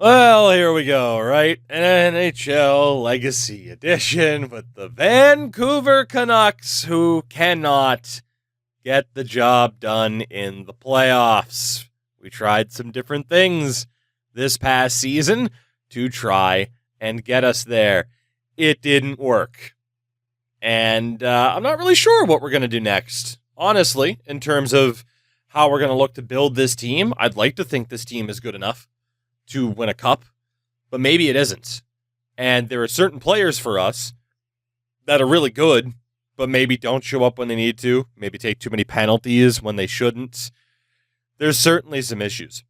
Well, here we go, right? An NHL Legacy Edition with the Vancouver Canucks, who cannot get the job done in the playoffs. We tried some different things this past season to try and get us there. It didn't work. And I'm not really sure what we're going to do next. Honestly, in terms of how we're going to look to build this team, I'd like to think this team is good enough to win a cup, but maybe it isn't. And there are certain players for us that are really good, but maybe don't show up when they need to, maybe take too many penalties when they shouldn't. There's certainly some issues.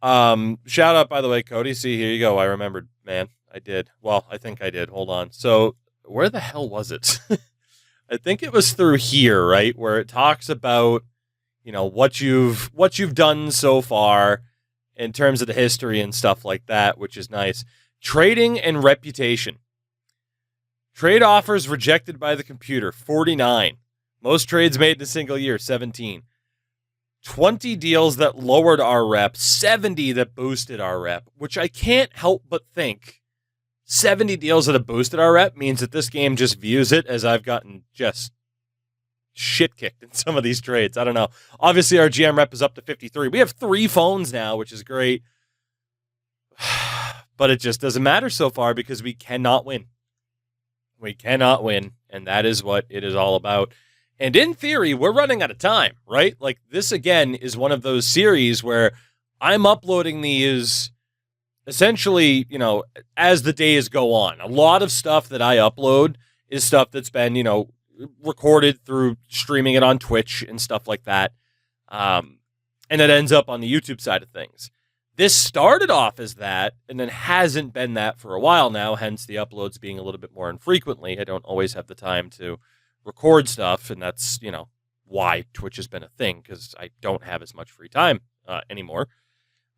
Shout out, by the way, Cody. See, here you go. I remembered, man. I did. Well, I think I did. Hold on. So where the hell was it? I think it was through here, right? Where it talks about, what you've done so far in terms of the history and stuff like that, which is nice. Trading and reputation. Trade offers rejected by the computer, 49. Most trades made in a single year, 17. 20 deals that lowered our rep, 70 that boosted our rep, which I can't help but think 70 deals that have boosted our rep means that this game just views it as I've gotten just shit kicked in some of these trades. I don't know. Obviously, our GM rep is up to 53. We have 3 phones now, which is great. But it just doesn't matter so far because we cannot win. We cannot win, and that is what it is all about. And in theory, we're running out of time, right? Like, this, again, is one of those series where I'm uploading these essentially, as the days go on. A lot of stuff that I upload is stuff that's been, recorded through streaming it on Twitch and stuff like that. And it ends up on the YouTube side of things. This started off as that and then hasn't been that for a while now, hence the uploads being a little bit more infrequently. I don't always have the time to record stuff, and that's, why Twitch has been a thing, because I don't have as much free time anymore.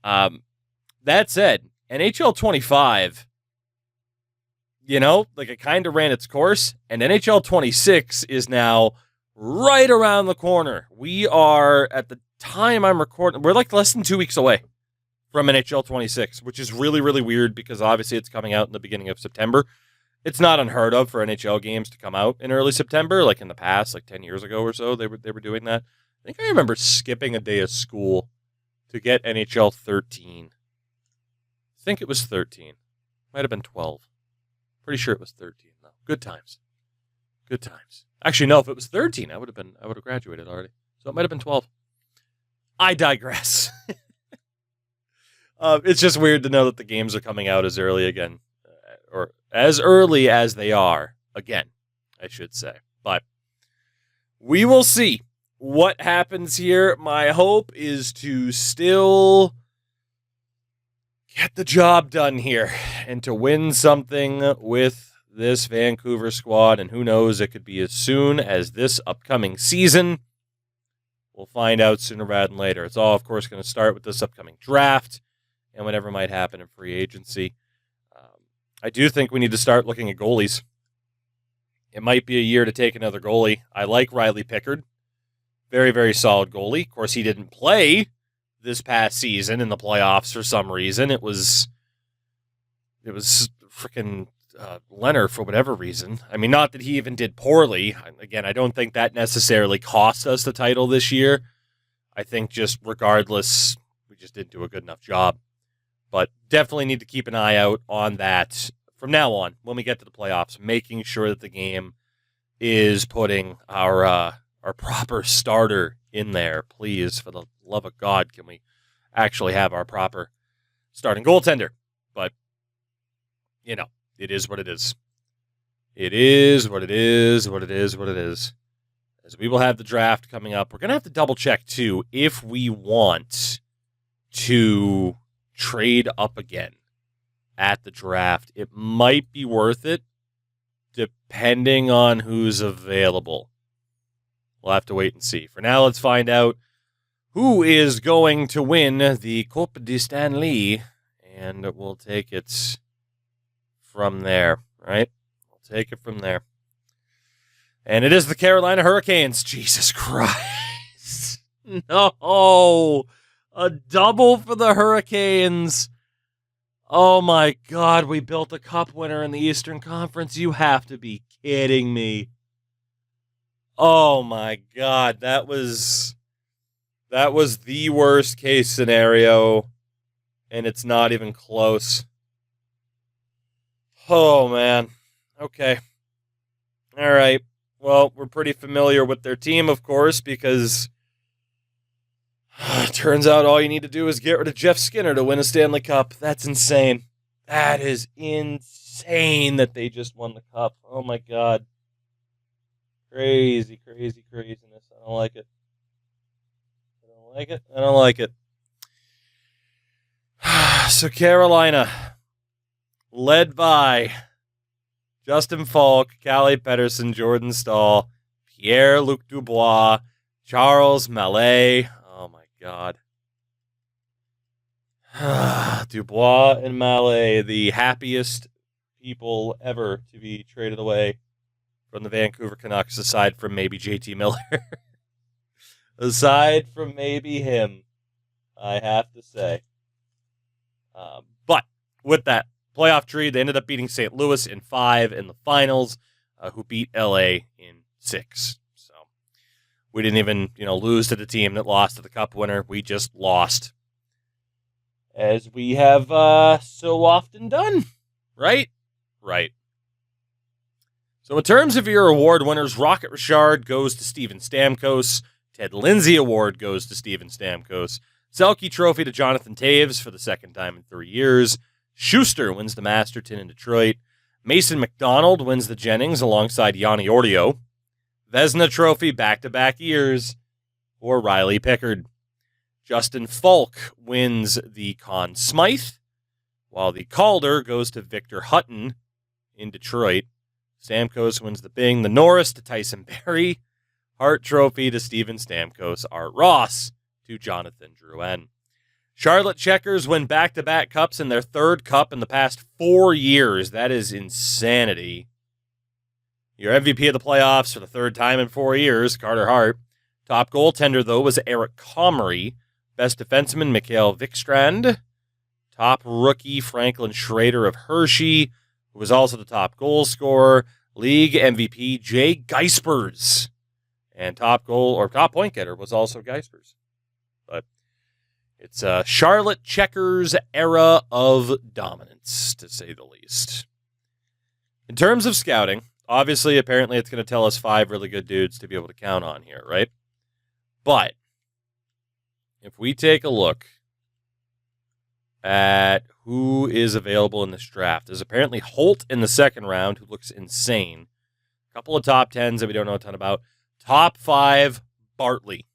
That said, NHL 25... it kind of ran its course, and NHL 26 is now right around the corner. We are, at the time I'm recording, we're like less than 2 weeks away from NHL 26, which is really, really weird because obviously it's coming out in the beginning of September. It's not unheard of for NHL games to come out in early September, like in the past, like 10 years ago or so, they were doing that. I think I remember skipping a day of school to get NHL 13. I think it was 13. Might have been 12. Pretty sure it was 13, though. Good times. Good times. Actually, no, if it was 13, I would have graduated already. So it might have been 12. I digress. It's just weird to know that the games are coming out as early again, or as early as they are again, I should say. But we will see what happens here. My hope is to still get the job done here and to win something with this Vancouver squad. And who knows, it could be as soon as this upcoming season. We'll find out sooner rather than later. It's all, of course, going to start with this upcoming draft and whatever might happen in free agency. I do think we need to start looking at goalies. It might be a year to take another goalie. I like Riley Pickard. Very, very solid goalie. Of course, he didn't play this past season in the playoffs for some reason. It was freaking Leonard for whatever reason. I mean, not that he even did poorly. Again, I don't think that necessarily cost us the title this year. I think just regardless, we just didn't do a good enough job. But definitely need to keep an eye out on that from now on when we get to the playoffs, making sure that the game is putting our proper starter in there. Please, for the love of God, can we actually have our proper starting goaltender? But, it is what it is. It is what it is, what it is, what it is. As we will have the draft coming up, we're going to have to double check, too, if we want to trade up again at the draft. It might be worth it, depending on who's available. We'll have to wait and see. For now, let's find out who is going to win the Coupe de Stanley, and we'll take it from there, right? We'll take it from there. And it is the Carolina Hurricanes. Jesus Christ. No. A double for the Hurricanes. Oh my God, we built a cup winner in the Eastern Conference. You have to be kidding me. Oh my God, that was the worst case scenario, and it's not even close. Oh man. Okay. All right. Well, we're pretty familiar with their team, of course, because it turns out all you need to do is get rid of Jeff Skinner to win a Stanley Cup. That's insane. That is insane that they just won the cup. Oh my God. Crazy, crazy craziness. I don't like it. I don't like it. So Carolina, led by Justin Falk, Calle Pedersen, Jordan Stahl, Pierre-Luc Dubois, Charles Mallet. Oh my God. Dubois and Mallet, the happiest people ever to be traded away from the Vancouver Canucks, aside from maybe JT Miller. Aside from maybe him, I have to say. But with that playoff tree, they ended up beating St. Louis in 5 in the finals, who beat LA in 6. So we didn't even, lose to the team that lost to the cup winner. We just lost, as we have so often done. Right? Right. So in terms of your award winners, Rocket Richard goes to Steven Stamkos. Ted Lindsay Award goes to Steven Stamkos. Selke Trophy to Jonathan Toews for the second time in 3 years. Schuster wins the Masterton in Detroit. Mason McDonald wins the Jennings alongside Yanni Ortio. Vezina Trophy back-to-back years for Riley Pickard. Justin Falk wins the Conn Smythe, while the Calder goes to Victor Hutton in Detroit. Stamkos wins the Bing. The Norris to Tyson Barrie. Hart Trophy to Steven Stamkos. Art Ross to Jonathan Drouin. Charlotte Checkers win back-to-back cups in their third cup in the past 4 years. That is insanity. Your MVP of the playoffs for the third time in 4 years, Carter Hart. Top goaltender, though, was Eric Comrie. Best defenseman, Mikhail Vikstrand. Top rookie, Franklin Schrader of Hershey, who was also the top goal scorer. League MVP, Jay Geispers. And top point getter was also Geispers. But it's a Charlotte Checkers era of dominance, to say the least. In terms of scouting, obviously, apparently it's going to tell us 5 really good dudes to be able to count on here, right? But if we take a look at who is available in this draft, there's apparently Holt in the second round, who looks insane. A couple of top 10s that we don't know a ton about. Top 5, Bartley.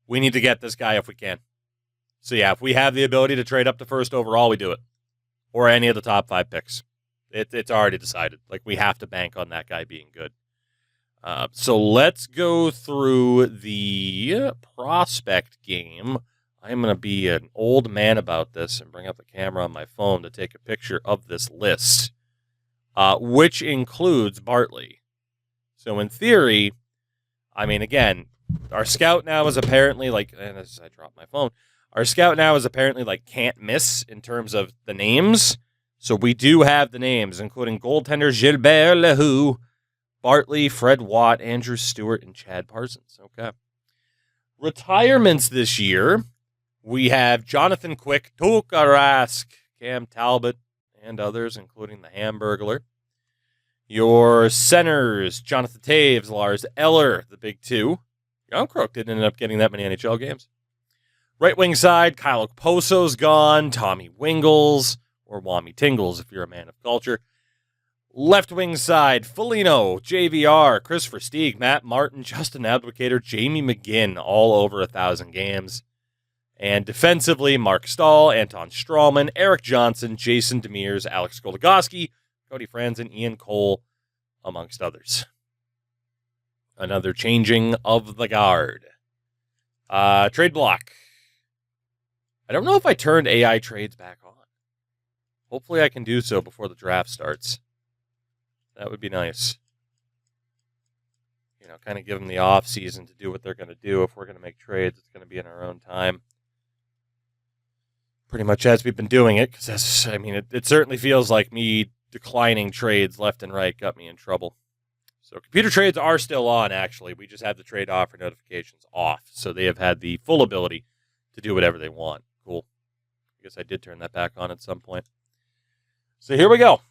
We need to get this guy if we can. So yeah, if we have the ability to trade up to first overall, we do it. Or any of the top 5 picks. It's already decided. Like, we have to bank on that guy being good. So let's go through the prospect game. I'm going to be an old man about this and bring up the camera on my phone to take a picture of this list, which includes Bartley. So in theory, I mean, again, our scout now is apparently and as I drop my phone, our scout now is apparently can't miss in terms of the names. So we do have the names, including goaltender Gilbert Lehoux, Bartley, Fred Watt, Andrew Stewart, and Chad Parsons. Okay. Retirements this year, we have Jonathan Quick, Tuukka Rask, Cam Talbot, and others, including the Hamburglar. Your centers, Jonathan Taves, Lars Eller, the big two. Young Crook didn't end up getting that many NHL games. Right wing side, Kyle Okposo's gone, Tommy Wingles, or Wami Tingles if you're a man of culture. Left wing side, Foligno, JVR, Chris Versteeg, Matt Martin, Justin Abdelkader, Jamie McGinn, all over 1,000 games. And defensively, Mark Stahl, Anton Strawman, Eric Johnson, Jason Demers, Alex Goligoski, Cody Franzen, Ian Cole, amongst others. Another changing of the guard. Trade block. I don't know if I turned AI trades back on. Hopefully I can do so before the draft starts. That would be nice. Kind of give them the off season to do what they're going to do. If we're going to make trades, it's going to be in our own time. pretty much as we've been doing it, because it certainly feels like me declining trades left and right got me in trouble. So computer trades are still on, actually. We just have the trade offer notifications off, so they have had the full ability to do whatever they want. Cool. I guess I did turn that back on at some point. So here we go.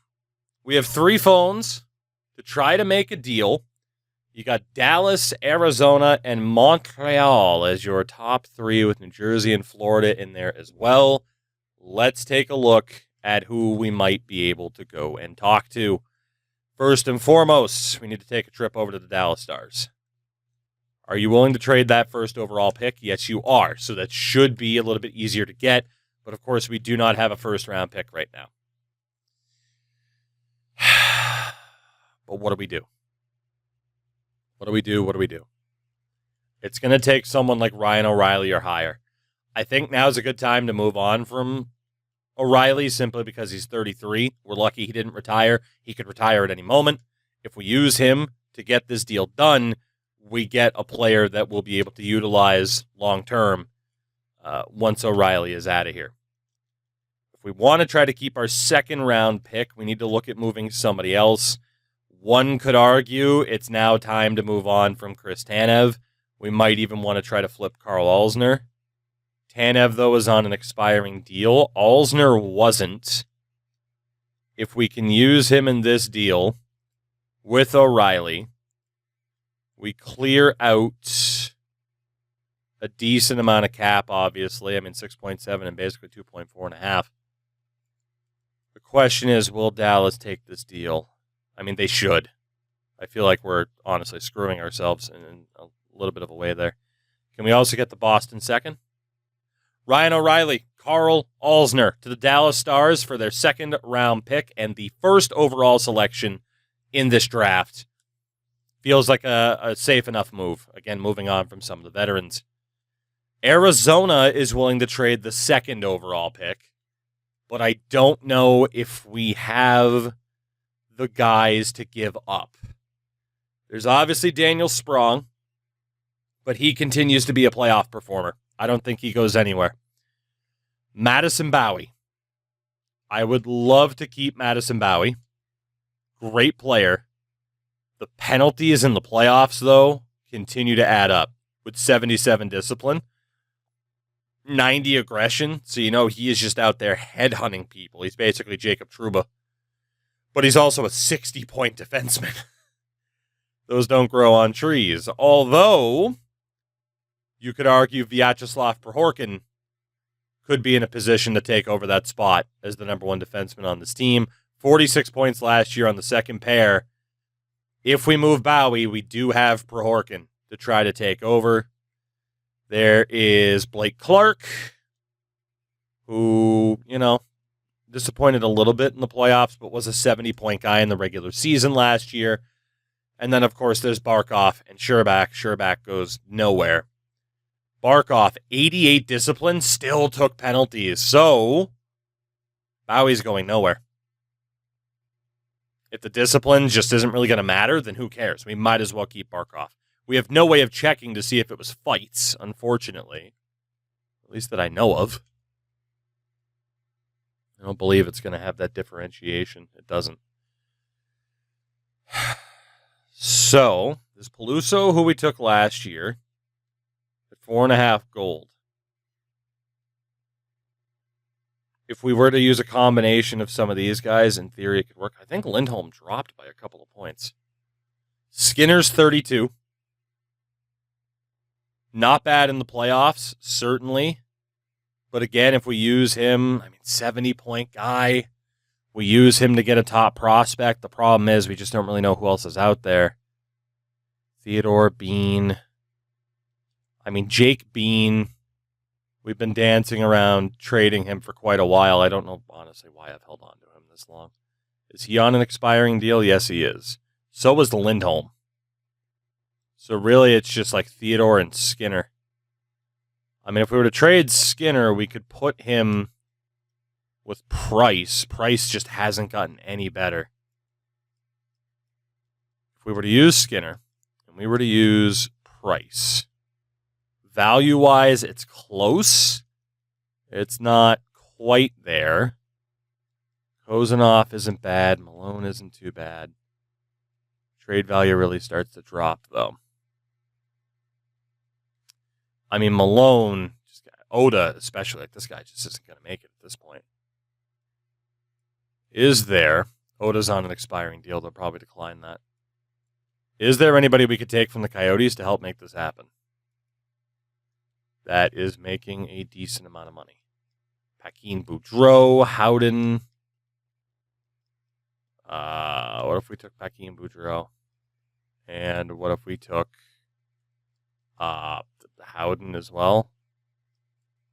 We have 3 phones to try to make a deal. You got Dallas, Arizona, and Montreal as your top 3, with New Jersey and Florida in there as well. Let's take a look at who we might be able to go and talk to. First and foremost, we need to take a trip over to the Dallas Stars. Are you willing to trade that first overall pick? Yes, you are. So that should be a little bit easier to get. But of course, we do not have a first-round pick right now. But what do we do? What do we do? It's going to take someone like Ryan O'Reilly or higher. I think now's a good time to move on from O'Reilly simply because he's 33. We're lucky he didn't retire. He could retire at any moment. If we use him to get this deal done, we get a player that we'll be able to utilize long-term once O'Reilly is out of here. If we want to try to keep our second-round pick, we need to look at moving somebody else. One could argue it's now time to move on from Chris Tanev. We might even want to try to flip Karl Alzner. Tanev, though, is on an expiring deal. Alzner wasn't. If we can use him in this deal with O'Reilly, we clear out a decent amount of cap, obviously. 6.7 and basically 2.4.5. The question is, will Dallas take this deal? They should. I feel like we're honestly screwing ourselves in a little bit of a way there. Can we also get the Boston second? Ryan O'Reilly, Karl Alzner to the Dallas Stars for their second-round pick and the first overall selection in this draft. Feels like a safe enough move. Again, moving on from some of the veterans. Arizona is willing to trade the second overall pick, but I don't know if we have the guys to give up. There's obviously Daniel Sprong, but he continues to be a playoff performer. I don't think he goes anywhere. Madison Bowie. I would love to keep Madison Bowie. Great player. The penalties in the playoffs, though, continue to add up with 77 discipline, 90 aggression. So he is just out there headhunting people. He's basically Jacob Trouba. But he's also a 60-point defenseman. Those don't grow on trees. Although, you could argue Vyacheslav Prohorkin could be in a position to take over that spot as the number 1 defenseman on this team. 46 points last year on the second pair. If we move Bowie, we do have Prohorkin to try to take over. There is Blake Clark, who, disappointed a little bit in the playoffs, but was a 70-point guy in the regular season last year. And then, of course, there's Barkov and Sherbak. Sherbak goes nowhere. Barkov, 88 discipline, still took penalties. So, Bowie's going nowhere. If the discipline just isn't really going to matter, then who cares? We might as well keep Barkov. We have no way of checking to see if it was fights, unfortunately. At least that I know of. I don't believe it's going to have that differentiation. It doesn't. So, this Peluso, who we took last year, at 4.5 gold. If we were to use a combination of some of these guys, in theory it could work. I think Lindholm dropped by a couple of points. Skinner's 32. Not bad in the playoffs, certainly. But again, if we use him, 70-point guy, we use him to get a top prospect. The problem is we just don't really know who else is out there. Theodore Bean. Jake Bean. We've been dancing around trading him for quite a while. I don't know, honestly, why I've held on to him this long. Is he on an expiring deal? Yes, he is. So was the Lindholm. So really, it's just like Theodore and Skinner. If we were to trade Skinner, we could put him with Price. Price just hasn't gotten any better. If we were to use Skinner, and we were to use Price, value-wise, it's close. It's not quite there. Kozanov isn't bad. Malone isn't too bad. Trade value really starts to drop, though. I mean, Malone, Oda especially, like this guy just isn't going to make it at this point. Is there? Oda's on an expiring deal. They'll probably decline that. Is there anybody we could take from the Coyotes to help make this happen? That is making a decent amount of money. Paquin Boudreau, Howden. What if we took Paquin Boudreau? And what if we took Howden as well?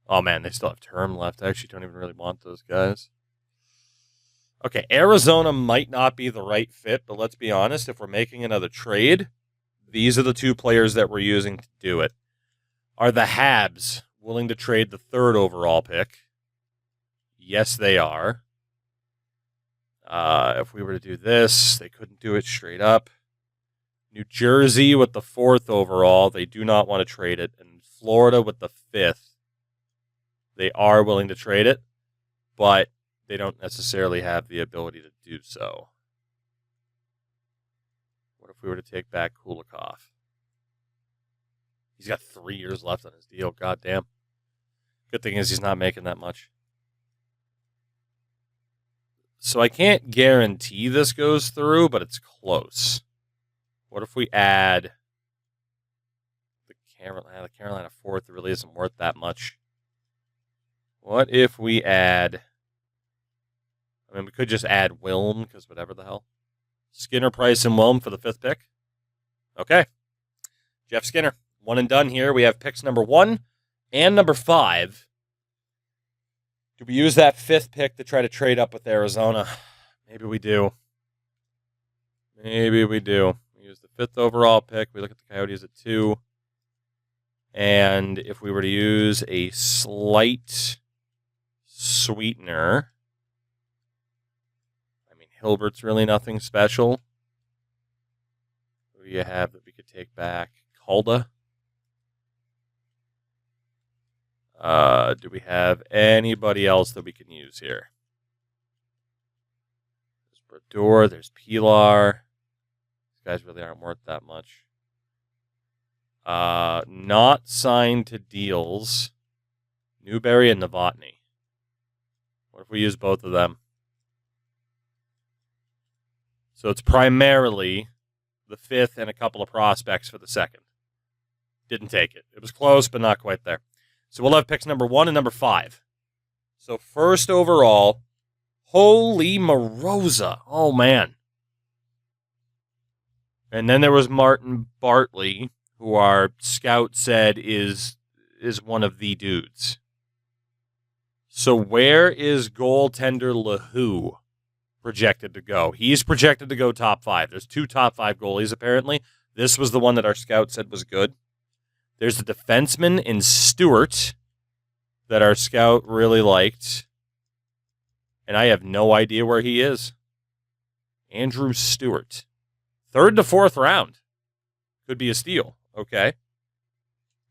Oh, man, they still have term left. I actually don't even really want those guys. Okay, Arizona might not be the right fit, but let's be honest. If we're making another trade, these are the two players that we're using to do it. Are the Habs willing to trade the 3rd overall pick? Yes, they are. If we were to do this, they couldn't do it straight up. New Jersey with the 4th overall, they do not want to trade it. And Florida with the 5th, they are willing to trade it, but they don't necessarily have the ability to do so. What if we were to take back Kulikov? He's got 3 years left on his deal. God damn. Good thing is he's not making that much. So I can't guarantee this goes through, but it's close. What if we add the Carolina 4th? It really isn't worth that much. What if we add... I mean, we could just add Wilm, because whatever the hell. Skinner, Price, and Wilm for the 5th pick. Okay. Jeff Skinner. One and done here. We have picks number 1 and number 5. Do we use that 5th pick to try to trade up with Arizona? Maybe we do. Maybe we do. We use the 5th overall pick. We look at the Coyotes at 2. And if we were to use a slight sweetener... Hilbert's really nothing special. Who do you have that we could take back? Calda? Do we have anybody else that we can use here? There's Brodeur, there's Pilar. These guys really aren't worth that much. Not signed to deals. Newberry and Novotny. What if we use both of them? So it's primarily the 5th and a couple of prospects for the 2nd. Didn't take it. It was close, but not quite there. So we'll have picks number 1 and number 5. So 1st overall, holy Moroza. Oh, man. And then there was Martin Bartley, who our scout said is one of the dudes. So where is goaltender LaHoo projected to go? He's projected to go top 5. There's 2 top 5 goalies, apparently. This was the one that our scout said was good. There's a defenseman in Stewart that our scout really liked. And I have no idea where he is. Andrew Stewart. 3rd to 4th round. Could be a steal. Okay.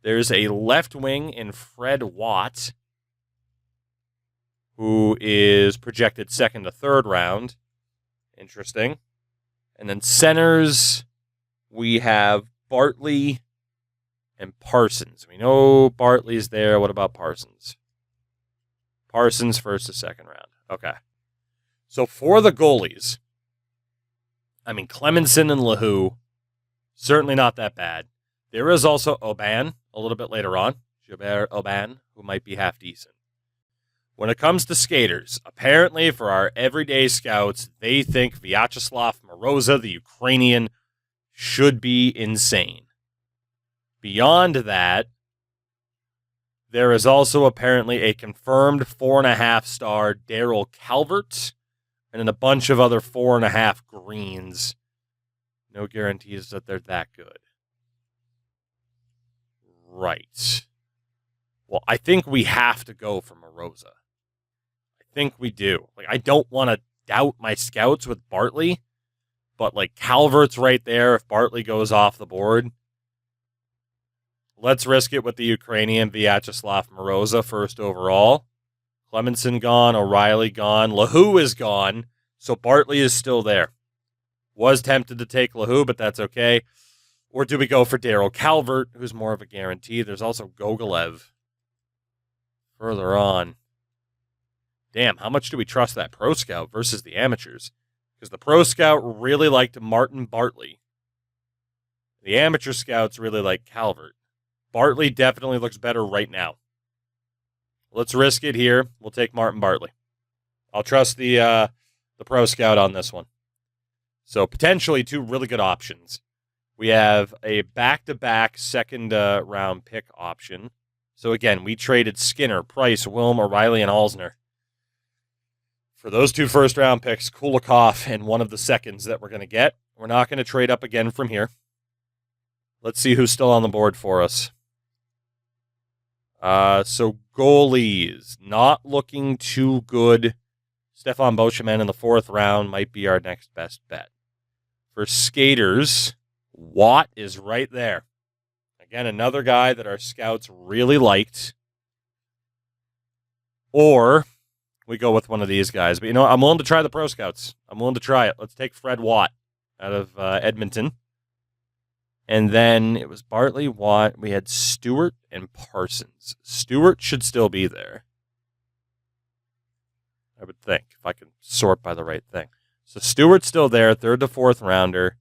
There's a left wing in Fred Watt, who is projected 2nd to 3rd round. Interesting. And then centers, we have Bartley and Parsons. We know Bartley's there. What about Parsons? Parsons 1st to 2nd round. Okay. So for the goalies, I mean, Clemenson and LaHoo, certainly not that bad. There is also Aubin a little bit later on. Gilbert Aubin, who might be half decent. When it comes to skaters, apparently for our everyday scouts, they think Vyacheslav Moroza, the Ukrainian, should be insane. Beyond that, there is also apparently a confirmed 4.5-star Daryl Calvert, and then a bunch of other 4.5 greens. No guarantees that they're that good. Right. Well, I think we have to go for Moroza. I think we do. Like, I don't want to doubt my scouts with Bartley, but like Calvert's right there if Bartley goes off the board. Let's risk it with the Ukrainian Vyacheslav Moroza 1st overall. Clemenson gone, O'Reilly gone, LaHoo is gone, so Bartley is still there. Was tempted to take LaHoo, but that's okay. Or do we go for Daryl Calvert, who's more of a guarantee? There's also Gogolev further on. Damn, how much do we trust that pro scout versus the amateurs? Because the pro scout really liked Martin Bartley. The amateur scouts really like Calvert. Bartley definitely looks better right now. Let's risk it here. We'll take Martin Bartley. I'll trust the pro scout on this one. So potentially two really good options. We have a back-to-back second round pick option. So again, we traded Skinner, Price, Wilm, O'Reilly, and Alsner for those two first-round picks, Kulikov, and one of the seconds that we're going to get. We're not going to trade up again from here. Let's see who's still on the board for us. So goalies, not looking too good. Stefan Beauchemin in the 4th round might be our next best bet. For skaters, Watt is right there. Again, another guy that our scouts really liked. Or we go with one of these guys. But you know what? I'm willing to try the pro scouts. I'm willing to try it. Let's take Fred Watt out of Edmonton. And then it was Bartley, Watt. We had Stewart and Parsons. Stewart should still be there, I would think, if I can sort by the right thing. So Stewart's still there, 3rd to 4th rounder.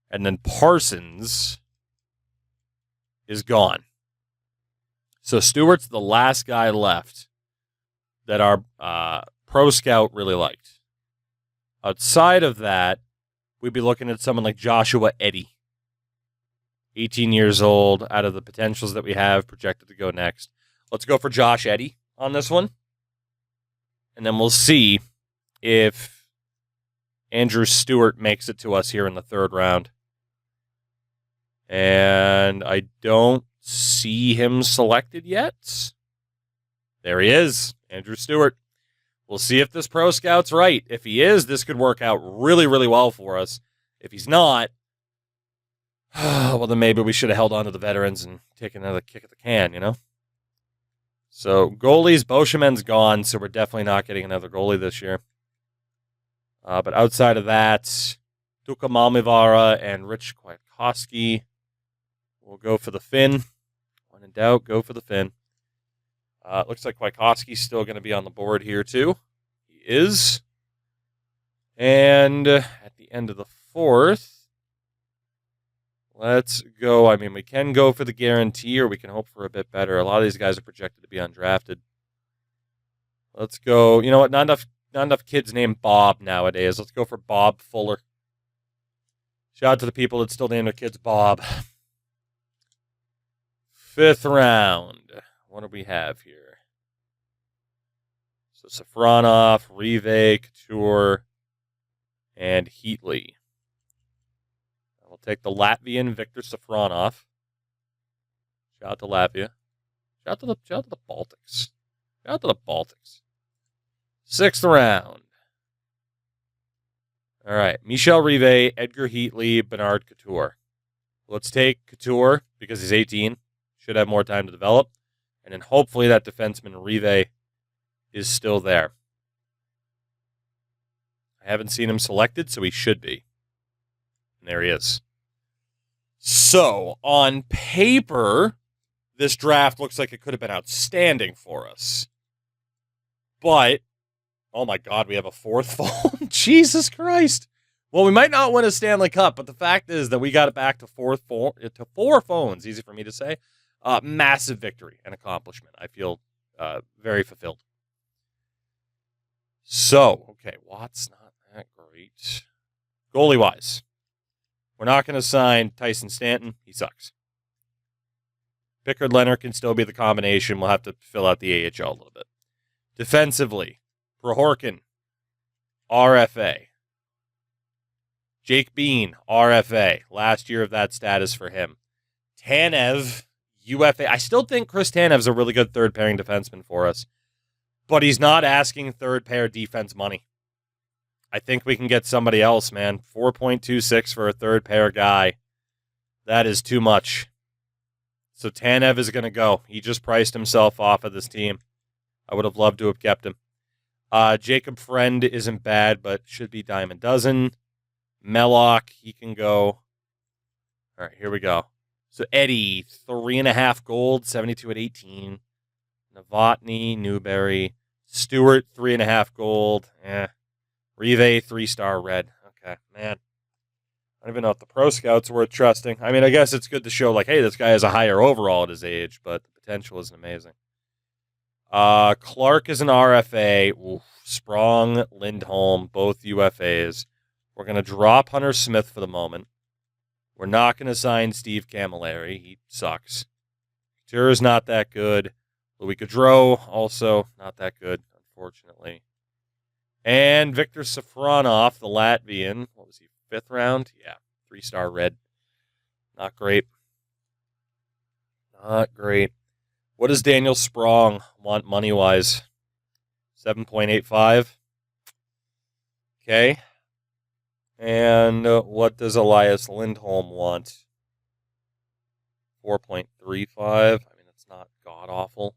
And then Parsons is gone. So Stewart's the last guy left that our pro scout really liked. Outside of that, we'd be looking at someone like Joshua Eddy. 18 years old, out of the potentials that we have, projected to go next. Let's go for Josh Eddy on this one. And then we'll see if Andrew Stewart makes it to us here in the 3rd round. And I don't see him selected yet. There he is, Andrew Stewart. We'll see if this pro scout's right. If he is, this could work out really, really well for us. If he's not, well, then maybe we should have held on to the veterans and taken another kick at the can, you know? So goalies, Beauchemin's gone, so we're definitely not getting another goalie this year. But outside of that, Tuukka Malmivara and Rich Kwiatkowski will go for the Finn. When in doubt, go for the Finn. Looks like Kwiatkowski's still going to be on the board here, too. He is. And at the end of the 4th, let's go. I mean, we can go for the guarantee, or we can hope for a bit better. A lot of these guys are projected to be undrafted. Let's go. You know what? Not enough kids named Bob nowadays. Let's go for Bob Fuller. Shout out to the people that still name their kids Bob. 5th round. What do we have here? So Safronov, Rive, Couture, and Heatley. We'll take the Latvian Viktor Safronov. Shout out to Latvia. Shout out to the Baltics. Shout out to the Baltics. 6th round. All right. Michel Rive, Edgar Heatley, Bernard Couture. Let's take Couture because he's 18. Should have more time to develop. And then hopefully that defenseman Rive is still there. I haven't seen him selected, so he should be. And there he is. So, on paper, this draft looks like it could have been outstanding for us. But, oh my God, we have a 4th phone? Jesus Christ. Well, we might not win a Stanley Cup, but the fact is that we got it back to 4 phones. Easy for me to say. Massive victory and accomplishment. I feel very fulfilled. So, okay, Watt's not that great. Goalie-wise, we're not going to sign Tyson Stanton. He sucks. Pickard Leonard can still be the combination. We'll have to fill out the AHL a little bit. Defensively, Prohorkin, RFA. Jake Bean, RFA. Last year of that status for him. Tanev, UFA. I still think Chris Tanev's a really good third-pairing defenseman for us. But he's not asking third-pair defense money. I think we can get somebody else, man. 4.26 for a third-pair guy. That is too much. So Tanev is going to go. He just priced himself off of this team. I would have loved to have kept him. Jacob Friend isn't bad, but should be dime a dozen. Mellock, he can go. All right, here we go. So Eddie, 3.5 gold, 72 at 18. Novotny, Newberry. Stewart, 3.5 gold. Rive, 3-star red. Okay, man. I don't even know if the pro scouts are worth trusting. I mean, I guess it's good to show, like, hey, this guy has a higher overall at his age, but the potential isn't amazing. Clark is an RFA. Oof. Sprong, Lindholm, both UFAs. We're going to drop Hunter Smith for the moment. We're not going to sign Steve Camilleri. He sucks. Couture's not that good. Louis Gaudreau, also not that good, unfortunately. And Victor Safronov, the Latvian. What was he, 5th round? Yeah, 3-star red. Not great. Not great. What does Daniel Sprong want money-wise? 7.85. Okay. And what does Elias Lindholm want? 4.35. I mean, it's not god-awful.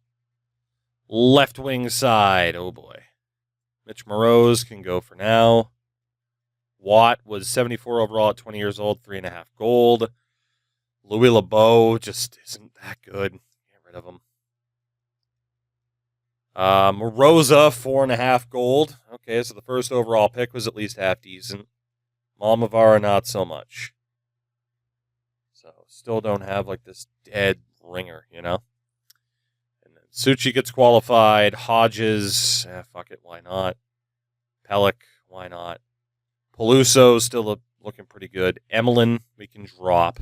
Left wing side. Oh, boy. Mitch Moroz can go for now. Watt was 74 overall at 20 years old, 3.5 gold. Louis LeBeau just isn't that good. Get rid of him. Moroza, 4.5 gold. Okay, so the first overall pick was at least half decent. Malmavara, not so much. So, still don't have, like, this dead ringer, you know? And then Suchi gets qualified. Hodges, fuck it, why not? Pellick, why not? Peluso, still looking pretty good. Emelin, we can drop.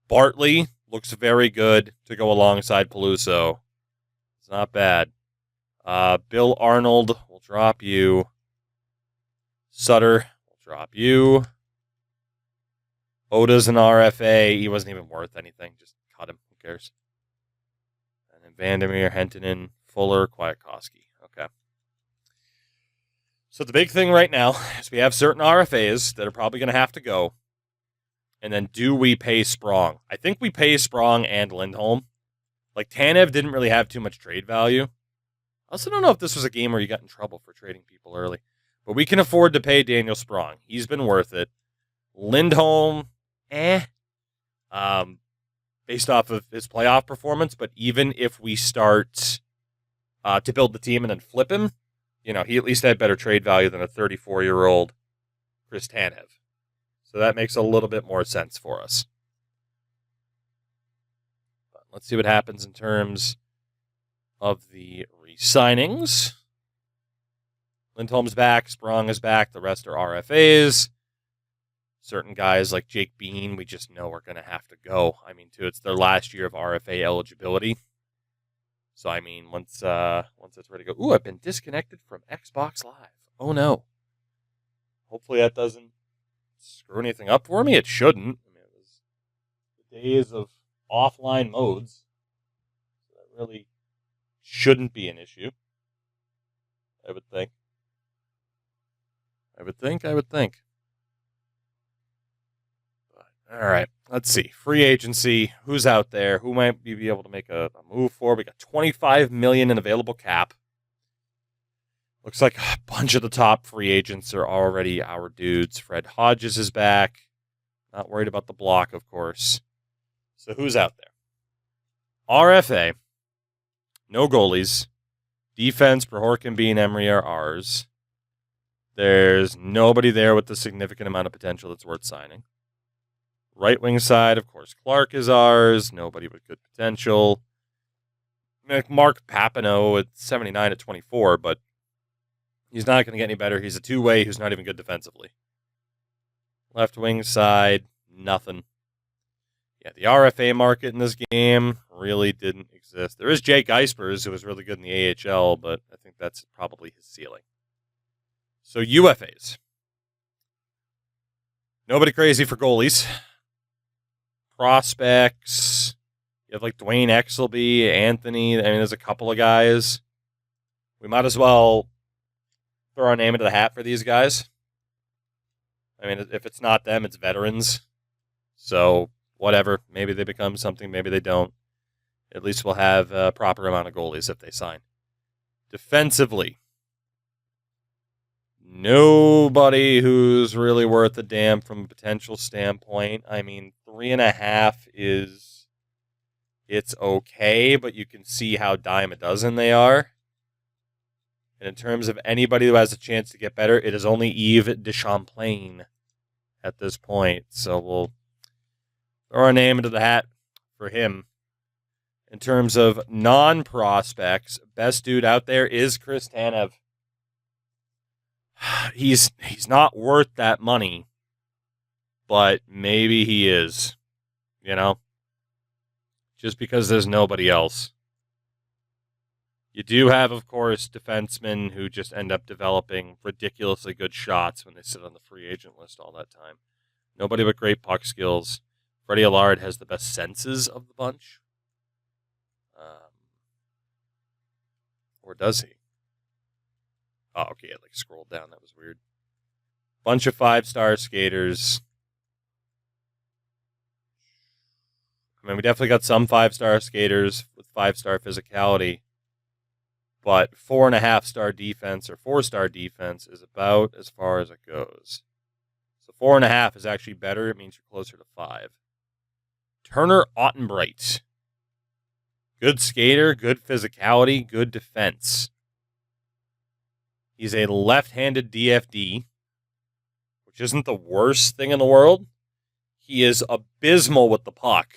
Bartley looks very good to go alongside Peluso. It's not bad. Bill Arnold, we'll drop you. Sutter, we'll drop you. Oda's an RFA. He wasn't even worth anything. Just cut him. Who cares? And then Vandermeer, Hentonen, Fuller, Kwiatkowski. Okay. So the big thing right now is we have certain RFAs that are probably going to have to go. And then do we pay Sprong? I think we pay Sprong and Lindholm. Like, Tanev didn't really have too much trade value. I also don't know if this was a game where you got in trouble for trading people early. But we can afford to pay Daniel Sprong. He's been worth it. Lindholm, based off of his playoff performance. But even if we start to build the team and then flip him, you know, he at least had better trade value than a 34-year-old Chris Tanev. So that makes a little bit more sense for us. But let's see what happens in terms of the re-signings. Lindholm's back. Sprong is back. The rest are RFAs. Certain guys like Jake Bean, we just know are going to have to go. I mean, too, it's their last year of RFA eligibility. So, I mean, once it's ready to go. Ooh, I've been disconnected from Xbox Live. Oh, no. Hopefully that doesn't screw anything up for me. It shouldn't. I mean, it was the days of offline modes. So that really shouldn't be an issue. I would think. All right, let's see. Free agency. Who's out there? Who might be able to make a move for? We got $25 million in available cap. Looks like a bunch of the top free agents are already our dudes. Fred Hodges is back. Not worried about the block, of course. So who's out there? RFA. No goalies. Defense, Prohorkin, B, and Emery are ours. There's nobody there with a significant amount of potential that's worth signing. Right wing side, of course, Clark is ours. Nobody with good potential. Mark Papineau at 79 at 24, but he's not going to get any better. He's a two-way who's not even good defensively. Left wing side, nothing. Yeah, the RFA market in this game really didn't exist. There is Jake Eisbers, who was really good in the AHL, but I think that's probably his ceiling. So UFAs. Nobody crazy for goalies. Prospects. You have like Dwayne Exelby, Anthony. I mean, there's a couple of guys. We might as well throw our name into the hat for these guys. I mean, if it's not them, it's veterans. So, whatever. Maybe they become something, maybe they don't. At least we'll have a proper amount of goalies if they sign. Defensively, nobody who's really worth a damn from a potential standpoint. I mean, 3.5 it's okay, but you can see how dime a dozen they are. And in terms of anybody who has a chance to get better, it is only Yves Deschamplain at this point. So we'll throw our name into the hat for him. In terms of non-prospects, best dude out there is Chris Tanev. He's not worth that money, but maybe he is, just because there's nobody else. You do have, of course, defensemen who just end up developing ridiculously good shots when they sit on the free agent list all that time. Nobody but great puck skills. Freddie Allard has the best senses of the bunch. Or does he? Oh, okay, I scrolled down. That was weird. Bunch of 5-star skaters. I mean, we definitely got some 5-star skaters with 5-star physicality. But 4.5-star defense or 4-star defense is about as far as it goes. So 4.5 is actually better. It means you're closer to 5. Turner Ottenbreit. Good skater, good physicality, good defense. He's a left-handed DFD, which isn't the worst thing in the world. He is abysmal with the puck.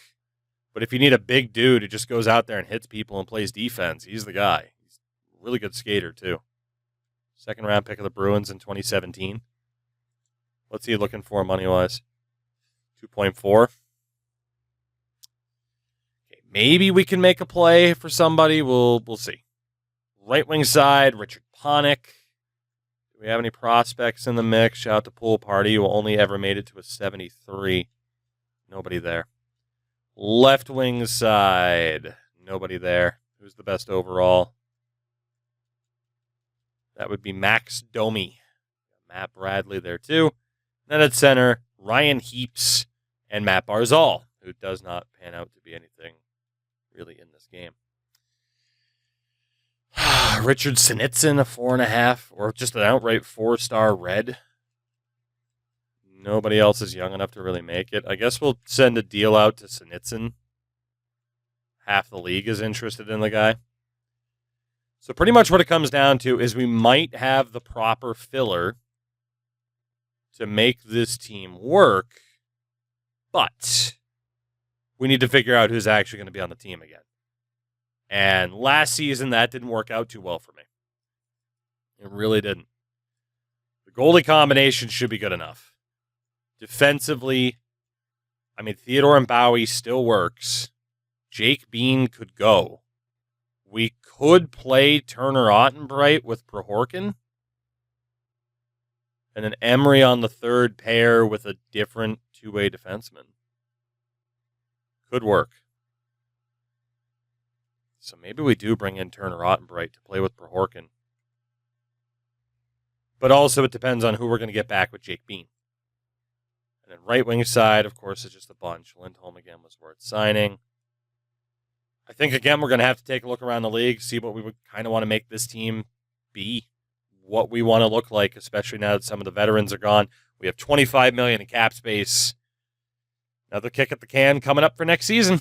But if you need a big dude who just goes out there and hits people and plays defense, he's the guy. He's a really good skater, too. Second-round pick of the Bruins in 2017. What's he looking for money-wise? 2.4. Maybe we can make a play for somebody. We'll see. Right wing side, Richard Panik. Do we have any prospects in the mix? Shout out to Pool Party, who only ever made it to a 73. Nobody there. Left wing side, nobody there. Who's the best overall? That would be Max Domi. Matt Bradley there too. Then at center, Ryan Heaps and Matt Barzal, who does not pan out to be anything really in this game. Richard Sinitsyn, a 4.5, or just an outright 4-star red. Nobody else is young enough to really make it. I guess we'll send a deal out to Sinitsyn. Half the league is interested in the guy. So pretty much what it comes down to is we might have the proper filler to make this team work, but we need to figure out who's actually going to be on the team again. And last season, that didn't work out too well for me. It really didn't. The goalie combination should be good enough. Defensively, I mean, Theodore and Bowie still works. Jake Bean could go. We could play Turner Ottenbreit with Prohorkin. And then Emery on the third pair with a different two-way defenseman. Could work. So maybe we do bring in Turner Ottenbreit to play with Prohorkin. But also it depends on who we're going to get back with Jake Bean. And then right wing side, of course, is just a bunch. Lindholm again was worth signing. I think, again, we're going to have to take a look around the league, see what we would kind of want to make this team be, what we want to look like, especially now that some of the veterans are gone. We have $25 million in cap space. Another kick at the can coming up for next season.